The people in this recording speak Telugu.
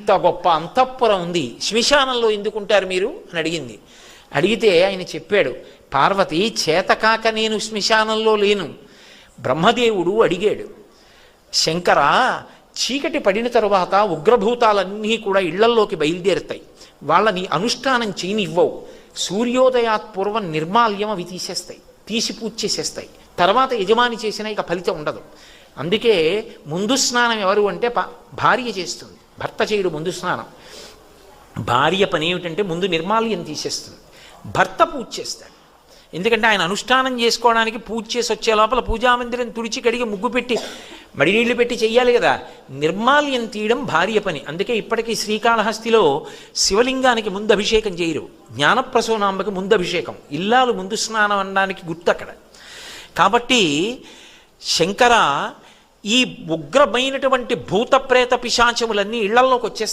ఇంత గొప్ప అంతఃపురం ఉంది, శ్మశానంలో ఎందుకుంటారు మీరు అని అడిగింది. అడిగితే ఆయన చెప్పాడు, పార్వతి చేతకాక నేను శ్మశానంలో లేను. బ్రహ్మదేవుడు అడిగాడు, శంకర చీకటి పడిన తరువాత ఉగ్రభూతాలన్నీ కూడా ఇళ్లల్లోకి బయలుదేరుతాయి, వాళ్ళని అనుష్ఠానం చేయనివ్వవు, సూర్యోదయాత్ పూర్వం నిర్మాల్యం అవి తీసేస్తాయి, తీసి పూజ చేసేస్తాయి, తర్వాత యజమాని చేసినా ఇక ఫలితం ఉండదు. అందుకే ముందు స్నానం ఎవరు అంటే భార్య చేస్తుంది, భర్త చేయడు ముందు స్నానం. భార్య పని ఏమిటంటే ముందు నిర్మాల్యం తీసేస్తుంది, భర్త పూజ చేస్తాడు. ఎందుకంటే ఆయన అనుష్ఠానం చేసుకోవడానికి పూజ చేసి వచ్చే లోపల పూజామందిరం తుడిచి కడిగి ముగ్గు పెట్టి మడినీళ్లు పెట్టి చెయ్యాలి కదా. నిర్మాల్యం తీయడం భార్య పని. అందుకే ఇప్పటికీ శ్రీకాళహస్తిలో శివలింగానికి ముందు అభిషేకం చేయరు, జ్ఞానప్రసూనాంబకి ముందు అభిషేకం, ఇల్లాలు ముందు స్నానం అనడానికి గుర్తు అక్కడ. కాబట్టి శంకర ఈ ఉగ్రమైనటువంటి భూత ప్రేత పిశాచములన్నీ ఇళ్లల్లోకి వచ్చేస్తాయి.